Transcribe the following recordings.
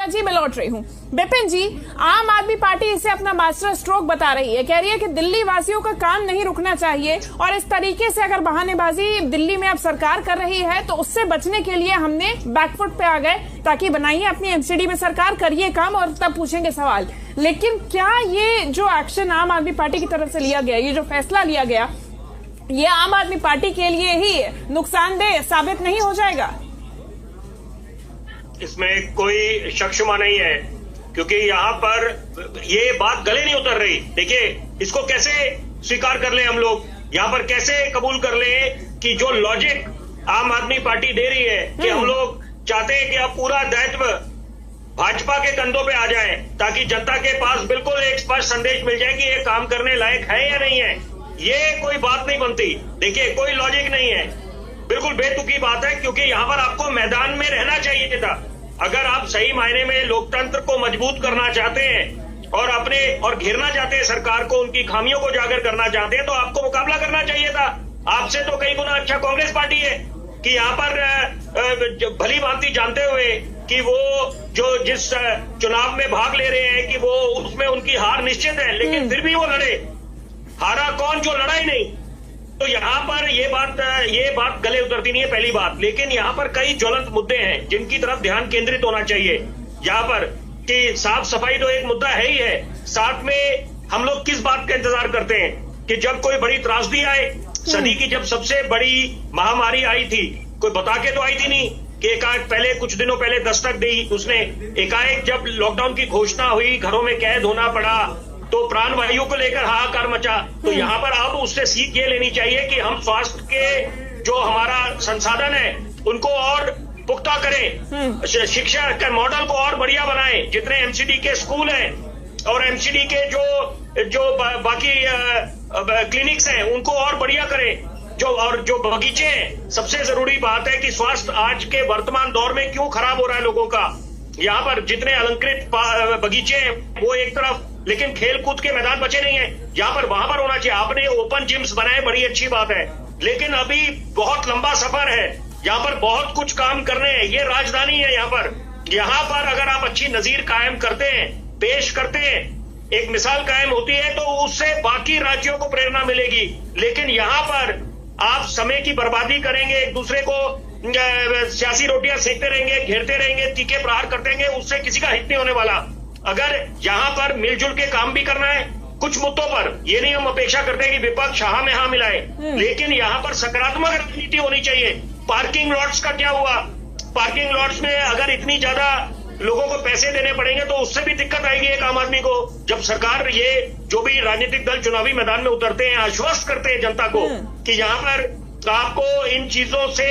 जी मैं लौट रही हूँ। विपिन जी, आम आदमी पार्टी इसे अपना मास्टर स्ट्रोक बता रही है, कह रही है कि दिल्ली वासियों का काम नहीं रुकना चाहिए और इस तरीके से अगर बहानेबाजी दिल्ली में अब सरकार कर रही है तो उससे बचने के लिए हमने बैकफुट पे आ गए, ताकि बनाइए अपनी एमसीडी में सरकार, करिए काम और तब पूछेंगे सवाल। लेकिन क्या ये जो एक्शन आम आदमी पार्टी की तरफ से लिया गया, ये जो फैसला लिया गया, ये आम आदमी पार्टी के लिए ही नुकसानदेह साबित नहीं हो जाएगा? इसमें कोई शक शुबा नहीं है, क्योंकि यहाँ पर ये बात गले नहीं उतर रही। देखिए, इसको कैसे स्वीकार कर ले हम लोग, यहाँ पर कैसे कबूल कर ले कि जो लॉजिक आम आदमी पार्टी दे रही है कि हम लोग चाहते हैं कि अब पूरा दायित्व भाजपा के कंधों पे आ जाए, ताकि जनता के पास बिल्कुल एक स्पष्ट संदेश मिल जाए कि ये काम करने लायक है या नहीं है। ये कोई बात नहीं बनती। देखिए, कोई लॉजिक नहीं है, बिल्कुल बेतुकी बात है, क्योंकि यहाँ पर आपको मैदान में रहना चाहिए था। अगर आप सही मायने में लोकतंत्र को मजबूत करना चाहते हैं और घेरना चाहते हैं सरकार को, उनकी खामियों को उजागर करना चाहते हैं, तो आपको मुकाबला करना चाहिए था। आपसे तो कई गुना अच्छा कांग्रेस पार्टी है कि यहाँ पर भली भांति जानते हुए कि वो जो जिस चुनाव में भाग ले रहे हैं कि वो उसमें उनकी हार निश्चित है, लेकिन फिर भी वो लड़े। हारा कौन? जो लड़ा ही नहीं। तो यहाँ पर ये बात गले उतरती नहीं है, पहली बात। लेकिन यहाँ पर कई ज्वलंत मुद्दे हैं जिनकी तरफ ध्यान केंद्रित होना चाहिए। यहाँ पर कि साफ सफाई तो एक मुद्दा है ही है, साथ में हम लोग किस बात का इंतजार करते हैं कि जब कोई बड़ी त्रासदी आए, सदी की जब सबसे बड़ी महामारी आई थी, कोई बता के तो आई थी नहीं कि एकाएक पहले कुछ दिनों पहले दस्तक दी उसने। एकाएक जब लॉकडाउन की घोषणा हुई, घरों में कैद होना पड़ा, तो प्राण वायु को लेकर हाहाकार मचा। तो यहाँ पर अब उससे सीख ये लेनी चाहिए कि हम स्वास्थ्य के जो हमारा संसाधन है उनको और पुख्ता करें, शिक्षा के मॉडल को और बढ़िया बनाएं। जितने एमसीडी के स्कूल हैं और एमसीडी के जो बाकी क्लिनिक्स हैं उनको और बढ़िया करें, जो बगीचे हैं। सबसे जरूरी बात है कि स्वास्थ्य आज के वर्तमान दौर में क्यों खराब हो रहा है लोगों का। यहाँ पर जितने अलंकृत बगीचे हैं वो एक तरफ, लेकिन खेल कूद के मैदान बचे नहीं है। यहाँ पर वहां पर होना चाहिए। आपने ओपन जिम्स बनाए, बड़ी अच्छी बात है, लेकिन अभी बहुत लंबा सफर है। यहाँ पर बहुत कुछ काम करने हैं। ये राजधानी है यहाँ पर अगर आप अच्छी नजीर कायम करते हैं, पेश करते हैं, एक मिसाल कायम होती है, तो उससे बाकी राज्यों को प्रेरणा मिलेगी। लेकिन यहाँ पर आप समय की बर्बादी करेंगे, एक दूसरे को सियासी रोटियां सेकते रहेंगे, घेरते रहेंगे, तीखे प्रहार करते रहेंगे, उससे किसी का हित नहीं होने वाला। अगर यहाँ पर मिलजुल के काम भी करना है कुछ मुद्दों पर, ये नहीं हम अपेक्षा करते हैं कि विपक्ष हाँ में हाँ मिलाए, लेकिन यहाँ पर सकारात्मक राजनीति होनी चाहिए। पार्किंग लॉट्स का क्या हुआ? पार्किंग लॉट्स में अगर इतनी ज्यादा लोगों को पैसे देने पड़ेंगे तो उससे भी दिक्कत आएगी एक आम आदमी को। जब सरकार ये जो भी राजनीतिक दल चुनावी मैदान में उतरते हैं, आश्वस्त करते हैं जनता को कि यहाँ पर आपको इन चीजों से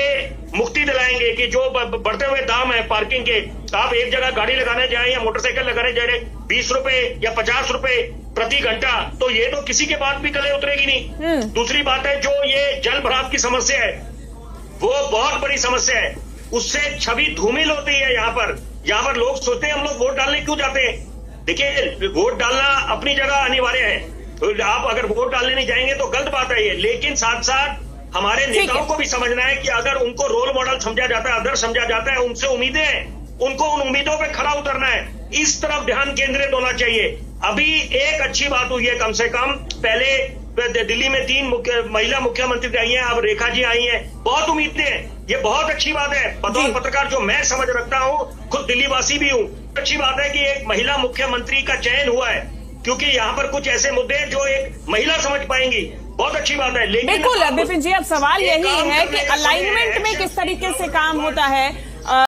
मुक्ति दिलाएंगे कि जो बढ़ते हुए दाम है पार्किंग के, आप एक जगह गाड़ी लगाने जाए या मोटरसाइकिल लगाने जाए 20 रुपए या 50 रुपए प्रति घंटा, तो ये तो किसी के बात भी गले उतरेगी नहीं। दूसरी बात है, जो ये जल भराव की समस्या है वो बहुत बड़ी समस्या है, उससे छवि धूमिल होती है। यहाँ पर लोग सोचते हैं हम लोग वोट डालने क्यों जाते हैं। देखिए, वोट डालना अपनी जगह अनिवार्य है, तो आप अगर वोट डालने नहीं जाएंगे तो गलत बात है ये। लेकिन साथ साथ हमारे नेताओं को भी समझना है कि अगर उनको रोल मॉडल समझा जाता है, आदर्श समझा जाता है, उनसे उम्मीदें हैं, उनको उन उम्मीदों पे खरा उतरना है। इस तरफ ध्यान केंद्रित होना चाहिए। अभी एक अच्छी बात हुई है, कम से कम पहले दिल्ली में 3 महिला मुख्यमंत्री आई हैं, अब रेखा जी आई हैं, बहुत उम्मीदें हैं, ये बहुत अच्छी बात है। बतौर पत्रकार जो मैं समझ रखता हूँ, खुद दिल्ली वासी भी हूँ, अच्छी बात है कि एक महिला मुख्यमंत्री का चयन हुआ है, क्योंकि यहाँ पर कुछ ऐसे मुद्दे हैं जो एक महिला समझ पाएंगी, बहुत अच्छी बात है। लेकिन बिल्कुल विपिन जी, अब सवाल यही है कि अलाइनमेंट में किस तरीके से काम होता है।